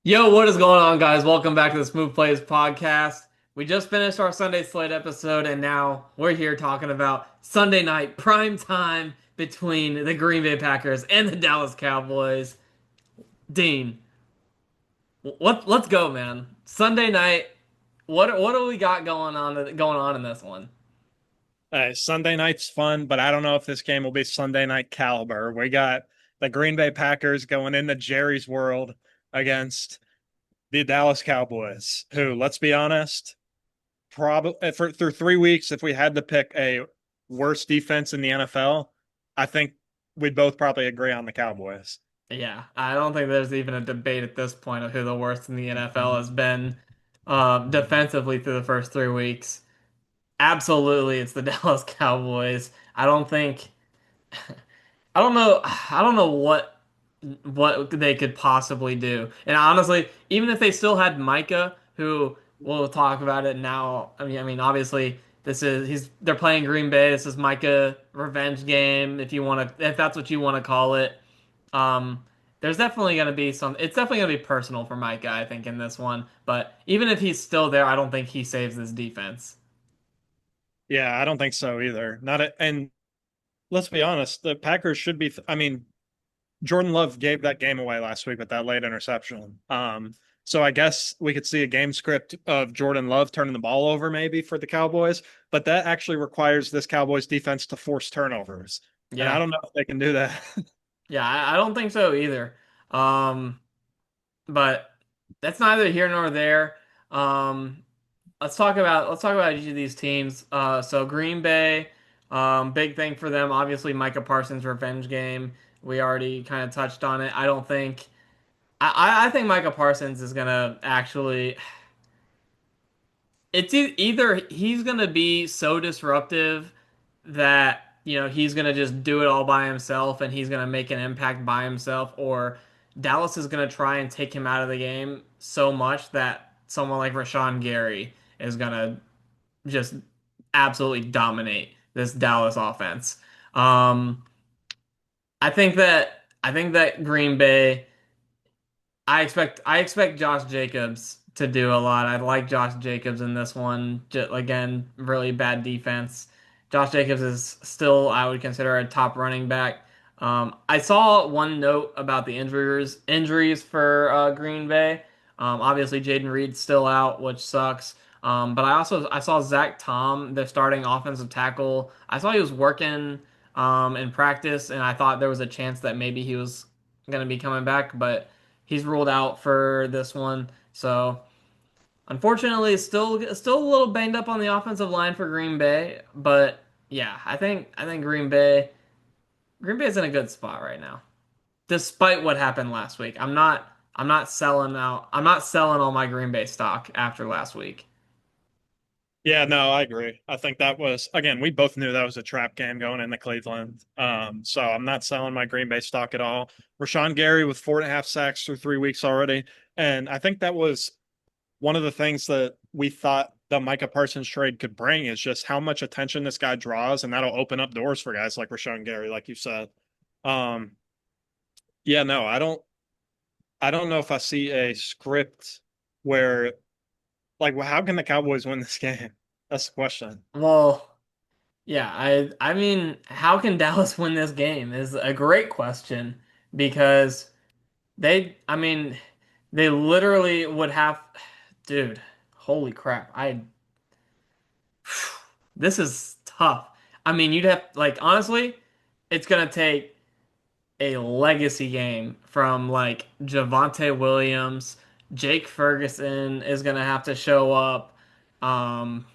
Yo, what is going on, guys? Welcome back to the SmoovePlayz podcast. We just finished our Sunday Slate episode, and now we're here talking about Sunday night prime time between the Green Bay Packers and the Dallas Cowboys. Dean, let's go, man. Sunday night. What do we got going on in this one? Sunday night's fun, but I don't know if this game will be Sunday night caliber. We got the Green Bay Packers going into Jerry's world against the Dallas Cowboys, who, let's be honest, probably for through 3 weeks, if we had to pick a worst defense in the NFL, I think we'd both probably agree on the Cowboys. Yeah, I don't think there's even a debate at this point of who the worst in the NFL has been defensively through the first 3 weeks. Absolutely, it's the Dallas Cowboys. I don't think I don't know what they could possibly do. And honestly, even if they still had Micah, who we'll talk about it now. I mean, obviously they're playing Green Bay. This is Micah revenge game, if that's what you want to call it. Um, there's definitely going to be it's definitely going to be personal for Micah, I think, in this one. But even if he's still there, I don't think he saves this defense. Yeah, I don't think so either. Not a, and let's be honest, the Packers should be. I mean, Jordan Love gave that game away last week with that late interception. So I guess we could see a game script of Jordan Love turning the ball over maybe for the Cowboys, but that actually requires this Cowboys defense to force turnovers. And I Yeah. don't know if they can do that. Yeah, I don't think so either. Um, but that's neither here nor there. Um, let's talk about each of these teams. So Green Bay, big thing for them, obviously Micah Parsons' revenge game. We already kind of touched on it. I think Micah Parsons is gonna actually. Either he's gonna be so disruptive that he's gonna just do it all by himself and he's gonna make an impact by himself, or Dallas is gonna try and take him out of the game so much that someone like Rashawn Gary is gonna just absolutely dominate this Dallas offense. Um, I think that Green Bay. I expect Josh Jacobs to do a lot. I like Josh Jacobs in this one. Again, really bad defense. Josh Jacobs is still, I would consider, a top running back. I saw one note about the injuries for Green Bay. Obviously, Jaden Reed's still out, which sucks. But I saw Zach Tom, the starting offensive tackle. I saw he was working in practice, and I thought there was a chance that maybe he was going to be coming back, but he's ruled out for this one. So unfortunately, still a little banged up on the offensive line for Green Bay. But yeah, I think Green Bay's in a good spot right now, despite what happened last week. I'm not selling out. I'm not selling all my Green Bay stock after last week. Yeah, no, I agree. I think that was again, we both knew that was a trap game going into Cleveland. So I'm not selling my Green Bay stock at all. Rashawn Gary with 4.5 sacks through 3 weeks already. And I think that was one of the things that we thought the Micah Parsons trade could bring is just how much attention this guy draws, and that'll open up doors for guys like Rashawn Gary, like you said. Um, yeah, no, I don't know if I see a script where like how can the Cowboys win this game? That's the question. Well, yeah, I mean, how can Dallas win this game is a great question because I mean, they literally would have, dude, holy crap. This is tough. I mean, you'd have, like, honestly, it's going to take a legacy game from, like, Javonte Williams. Jake Ferguson is going to have to show up. Um,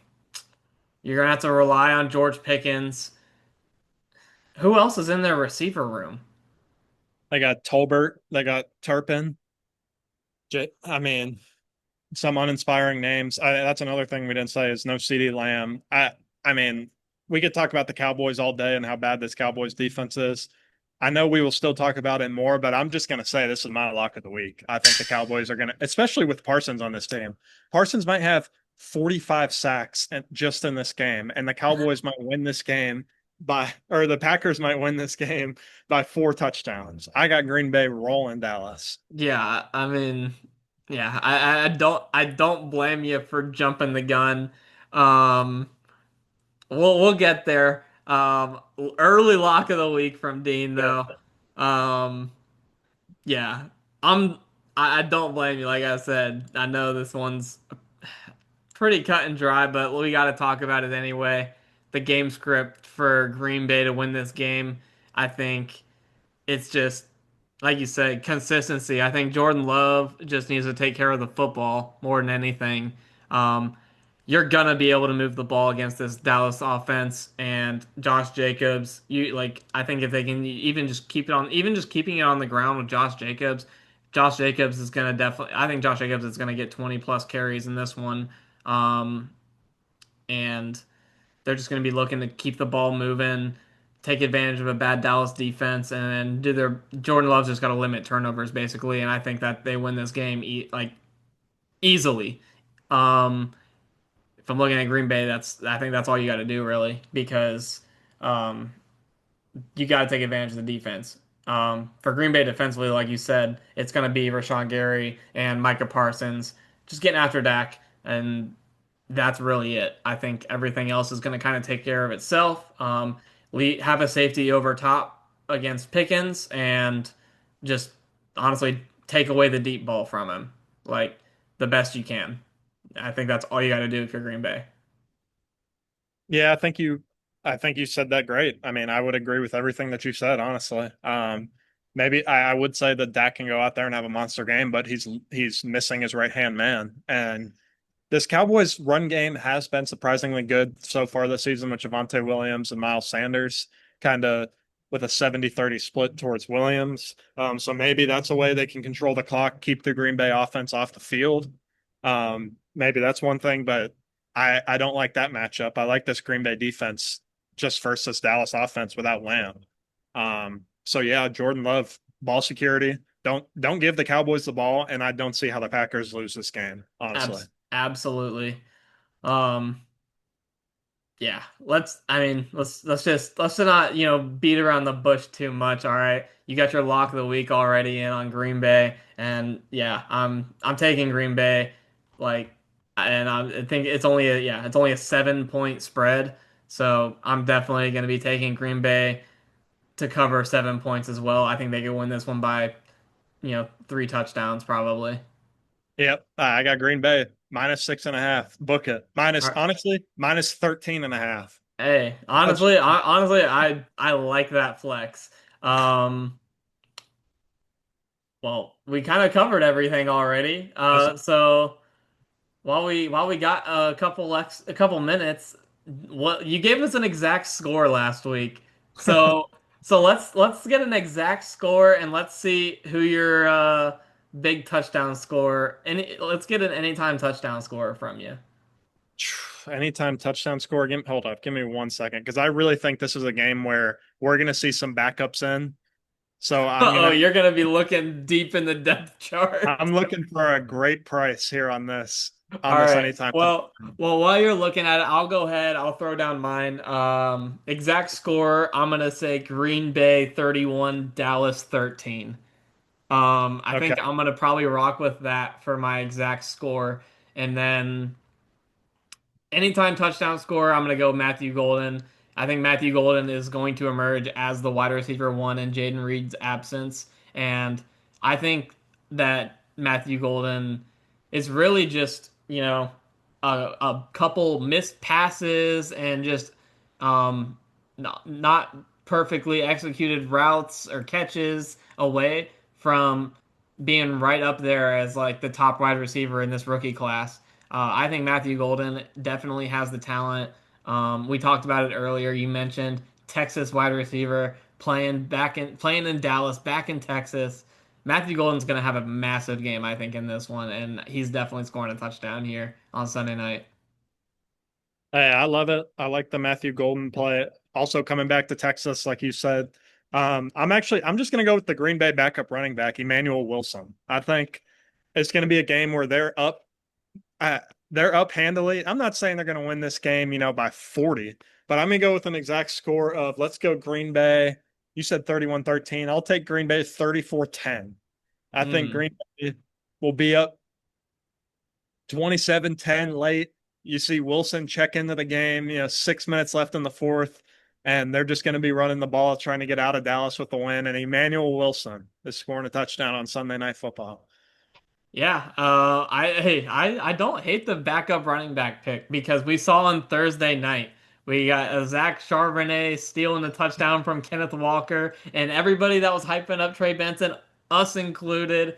you're going to have to rely on George Pickens. Who else is in their receiver room? They got Tolbert, they got Turpin. I mean, some uninspiring names. That's another thing we didn't say is no CD Lamb. I mean, we could talk about the Cowboys all day and how bad this Cowboys defense is. I know we will still talk about it more, but I'm just going to say this is my lock of the week. I think the Cowboys are going to, especially with Parsons on this team. Parsons might have 45 sacks just in this game, and the Cowboys might win this game or the Packers might win this game by 4 touchdowns. I got Green Bay rolling Dallas. Yeah, I mean. Yeah, I don't blame you for jumping the gun. Um, we'll get there. Early lock of the week from Dean Yeah. though. Um, yeah, I'm. I don't blame you. Like I said, I know this one's pretty cut and dry, but we got to talk about it anyway. The game script for Green Bay to win this game, I think it's just like you said, consistency. I think Jordan Love just needs to take care of the football more than anything. Um, you're gonna be able to move the ball against this Dallas offense and Josh Jacobs. You like, I think if they can even just keep it on, even just keeping it on the ground with Josh Jacobs is gonna definitely. I think Josh Jacobs is gonna get 20 plus carries in this one. Um, and they're just going to be looking to keep the ball moving, take advantage of a bad Dallas defense, and then do their Jordan Love's just got to limit turnovers basically, and I think that they win this game like easily. Um, if I'm looking at Green Bay, I think that's all you got to do really because um, you got to take advantage of the defense. For Green Bay defensively, like you said, it's going to be Rashawn Gary and Micah Parsons just getting after Dak, and that's really it. I think everything else is going to kind of take care of itself. Have a safety over top against Pickens, and just honestly take away the deep ball from him, like the best you can. I think that's all you got to do if you're Green Bay. Yeah, I think you said that great. I mean, I would agree with everything that you said, honestly. Maybe I would say that Dak can go out there and have a monster game, but he's missing his right hand man. And this Cowboys run game has been surprisingly good so far this season with Javonte Williams and Miles Sanders, kind of with a 70-30 split towards Williams. So maybe that's a way they can control the clock, keep the Green Bay offense off the field. Maybe that's one thing, but I don't like that matchup. I like this Green Bay defense just versus Dallas offense without Lamb. So yeah, Jordan Love, ball security. Don't give the Cowboys the ball, and I don't see how the Packers lose this game, honestly. Absolutely. Um, Yeah, let's just not, beat around the bush too much, all right? You got your lock of the week already in on Green Bay, and yeah, I'm taking Green Bay, like, and I think it's only a 7 point spread, so I'm definitely going to be taking Green Bay to cover 7 points as well. I think they could win this one by, 3 touchdowns probably. Yep. I got Green Bay -6.5. Book it. All Minus, right. honestly, -13.5. Hey, Touch. honestly, I like that flex. Um, Well, we kind of covered everything already. That's So while we got a couple minutes, what you gave us an exact score last week. So let's get an exact score and let's see who your big touchdown score let's get an anytime touchdown score from you. anytime touchdown score. Hold up. Give me 1 second because I really think this is a game where we're going to see some backups in. So Oh, you're gonna be looking deep in the depth chart. I'm looking for a great price here on All this right. anytime touchdown. Well, while you're looking at it, I'll go ahead. I'll throw down mine. Exact score, I'm gonna say Green Bay 31, Dallas 13. I think Okay. I'm gonna probably rock with that for my exact score. And then anytime touchdown score, I'm gonna go Matthew Golden. I think Matthew Golden is going to emerge as the wide receiver one in Jaden Reed's absence, and I think that Matthew Golden is really just a couple missed passes and just not perfectly executed routes or catches away from being right up there as like the top wide receiver in this rookie class. I think Matthew Golden definitely has the talent. We talked about it earlier. You mentioned Texas wide receiver playing in Dallas, back in Texas. Matthew Golden's going to have a massive game, I think, in this one, and he's definitely scoring a touchdown here on Sunday night. Hey, I love it. I like the Matthew Golden play. Also coming back to Texas, like you said. I'm just gonna go with the Green Bay backup running back, Emmanuel Wilson. I think it's gonna be a game where uh, they're up handily. I'm not saying they're gonna win this game, by 40, but I'm gonna go with an exact score of let's go Green Bay. You said 31-13. I'll take Green Bay 34-10. I think Mm. Green Bay will be up. 27-10 late. You see Wilson check into the game, 6 minutes left in the fourth, and they're just going to be running the ball, trying to get out of Dallas with the win. And Emmanuel Wilson is scoring a touchdown on Sunday Night Football. Yeah, I don't hate the backup running back pick because we saw on Thursday night we got Zach Charbonnet stealing the touchdown from Kenneth Walker, and everybody that was hyping up Trey Benson, us included,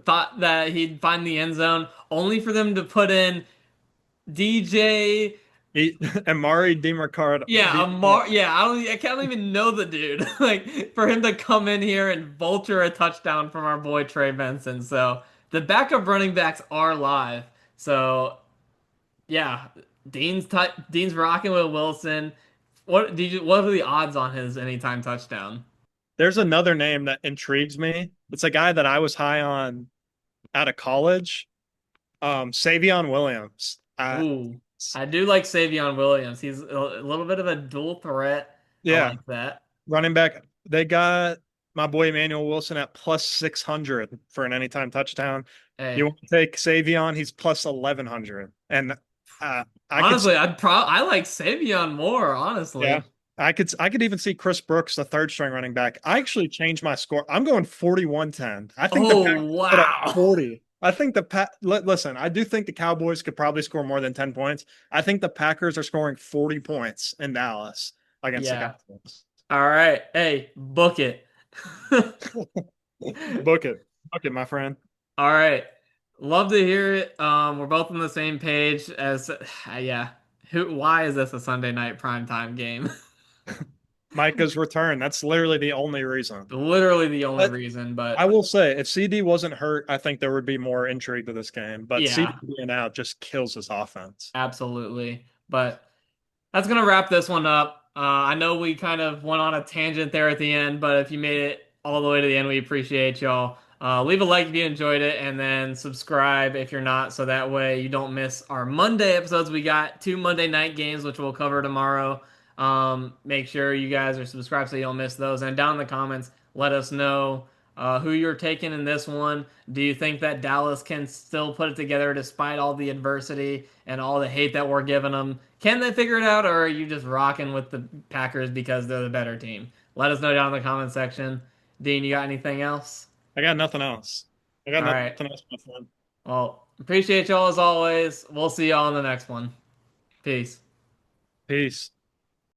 thought that he'd find the end zone, only for them to put in DJ. Amari Demercado. Yeah, Yeah, I can't even know the dude. Like for him to come in here and vulture a touchdown from our boy Trey Benson. So the backup running backs are live. So yeah, Dean's rocking with Wilson. What are the odds on his anytime touchdown? There's another name that intrigues me. It's a guy that I was high on out of college, Savion Williams. Ooh, I do like Savion Williams. He's a little bit of a dual threat. I Yeah, like that. running back. They got my boy Emmanuel Wilson at plus 600 for an anytime touchdown. You Hey, want to take Savion? He's plus 1100. And I could, honestly, I like Savion more, yeah, honestly. I could even see Chris Brooks, the third string running back. I actually changed my score. I'm going 41-10. I think the Packers Oh, put up wow. 40. I think listen, I do think the Cowboys could probably score more than 10 points. I think the Packers are scoring 40 points in Dallas against the Yeah. Cowboys. All right. Hey, book it. Book it. Book it, my friend. All right. Love to hear it. We're both on the same page as yeah. Why is this a Sunday night primetime game? Micah's return. That's literally the only reason. Literally the only But reason, I but will say, if CD wasn't hurt, I think there would be more intrigue to this game. But CD yeah, being out just kills his offense. absolutely. But that's gonna wrap this one up. I know we kind of went on a tangent there at the end, but if you made it all the way to the end, we appreciate y'all. Leave a like if you enjoyed it, and then subscribe if you're not, so that way you don't miss our Monday episodes. We got two Monday night games, which we'll cover tomorrow. Make sure you guys are subscribed so you don't miss those. And down in the comments, let us know who you're taking in this one. Do you think that Dallas can still put it together despite all the adversity and all the hate that we're giving them? Can they figure it out, or are you just rocking with the Packers because they're the better team? Let us know down in the comment section. Dean, you got anything else? I got nothing else. I got All right. nothing else, my friend. Well, appreciate y'all as always. We'll see y'all in the next one. Peace. Peace.